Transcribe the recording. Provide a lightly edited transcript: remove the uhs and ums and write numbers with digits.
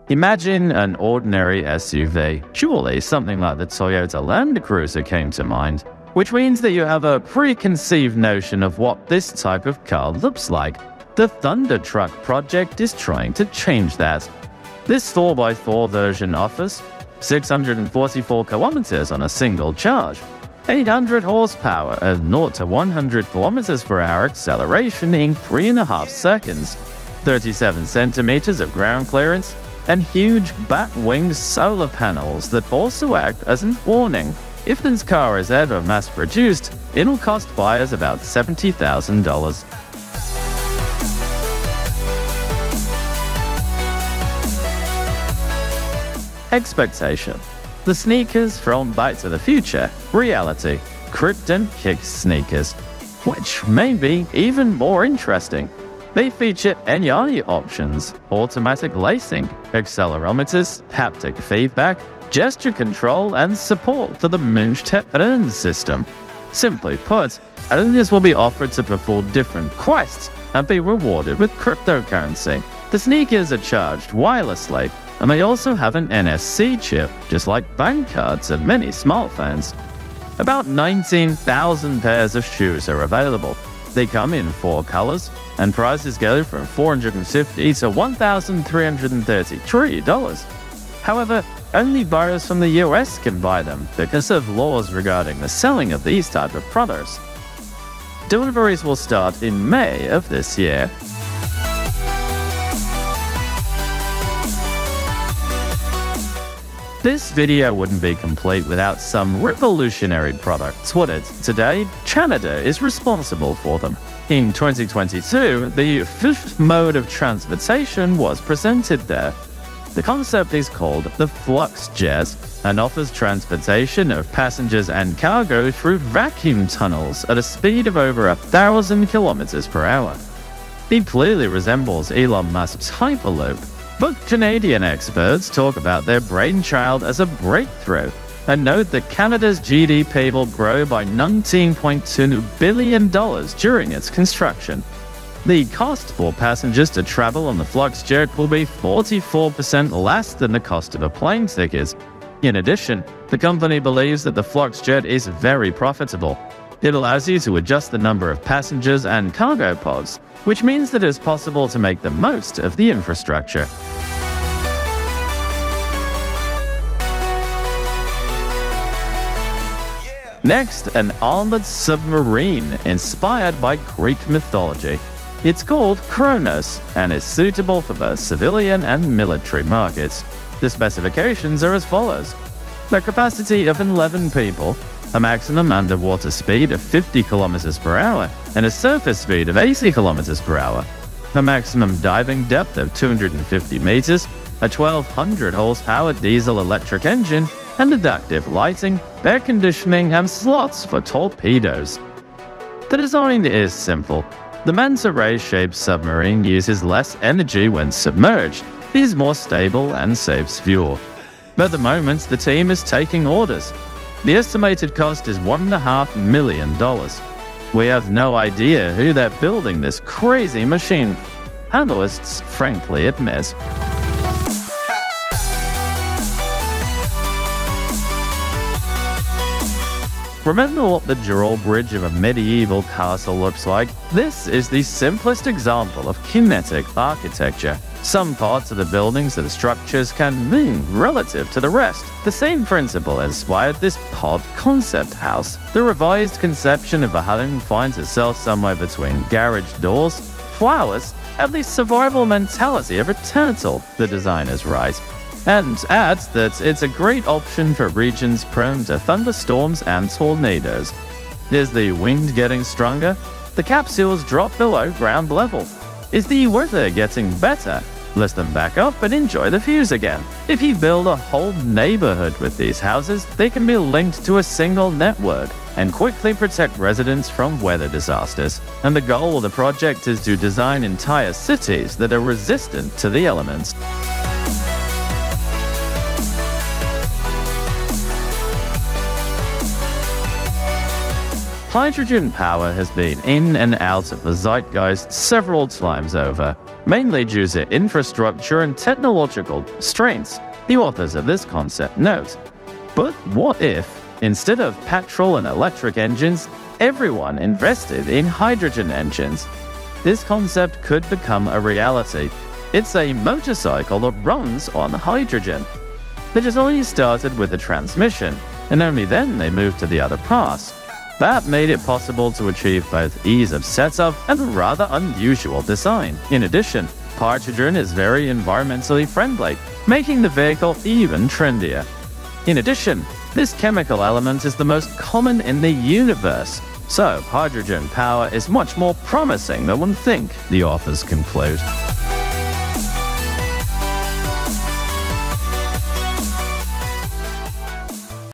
Imagine an ordinary SUV. Surely something like the Toyota Land Cruiser came to mind, which means that you have a preconceived notion of what this type of car looks like. The Thunder Truck project is trying to change that. This 4x4 version offers 644 kilometers on a single charge, 800 horsepower at 0 to 100 kilometers per hour acceleration in 3.5 seconds, 37 centimeters of ground clearance, and huge bat-winged solar panels that also act as an warning. If this car is ever mass-produced, it'll cost buyers about $70,000. Expectation. The sneakers from Back to the Future, reality, CRYPTOKICKS sneakers, which may be even more interesting. They feature NI options, automatic lacing, accelerometers, haptic feedback, gesture control, and support for the Moonstep system. Simply put, owners will be offered to perform different quests and be rewarded with cryptocurrency. The sneakers are charged wirelessly, and they also have an NFC chip, just like bank cards and many smartphones. About 19,000 pairs of shoes are available. They come in 4 colors, and prices go from $450 to $1,333. However, only buyers from the US can buy them because of laws regarding the selling of these type of products. Deliveries will start in May of this year. This video wouldn't be complete without some revolutionary products, would it? Today, Canada is responsible for them. In 2022, the fifth mode of transportation was presented there. The concept is called the FluxJet and offers transportation of passengers and cargo through vacuum tunnels at a speed of over 1,000 kilometers per hour. It clearly resembles Elon Musk's Hyperloop. But Canadian experts talk about their brainchild as a breakthrough and note that Canada's GDP will grow by $19.2 billion during its construction. The cost for passengers to travel on the FluxJet will be 44% less than the cost of a plane ticket. In addition, the company believes that the FluxJet is very profitable. It allows you to adjust the number of passengers and cargo pods, which means that it is possible to make the most of the infrastructure. Next, an armored submarine inspired by Greek mythology. It's called Kronos and is suitable for both civilian and military markets. The specifications are as follows: the capacity of 11 people, a maximum underwater speed of 50 kilometers per hour, and a surface speed of 80 kilometers per hour, a maximum diving depth of 250 meters, a 1,200 horsepower diesel-electric engine, and adaptive lighting, air conditioning, and slots for torpedoes. The design is simple. The manta ray-shaped submarine uses less energy when submerged, is more stable, and saves fuel. At the moment, the team is taking orders. The estimated cost is $1.5 million. We have no idea who they're building this crazy machine, analysts frankly admit. Remember what the drawbridge of a medieval castle looks like? This is the simplest example of kinetic architecture. Some parts of the buildings and structures can move relative to the rest. The same principle inspired this pod concept house. The revised conception of a home finds itself somewhere between garage doors, flowers, and the survival mentality of a turtle, the designers write, and adds that it's a great option for regions prone to thunderstorms and tornadoes. Is the wind getting stronger? The capsules drop below ground level. Is the weather getting better? Let them back up and enjoy the views again. If you build a whole neighborhood with these houses, they can be linked to a single network and quickly protect residents from weather disasters. And the goal of the project is to design entire cities that are resistant to the elements. Hydrogen power has been in and out of the zeitgeist several times over. mainly due to infrastructure and technological constraints, the authors of this concept note. But what if, instead of petrol and electric engines, everyone invested in hydrogen engines? This concept could become a reality. It's a motorcycle that runs on hydrogen. They just only started with the transmission, and only then they moved to the other parts. That made it possible to achieve both ease of setup and a rather unusual design. In addition, hydrogen is very environmentally friendly, making the vehicle even trendier. In addition, this chemical element is the most common in the universe, so hydrogen power is much more promising than one think, the authors conclude.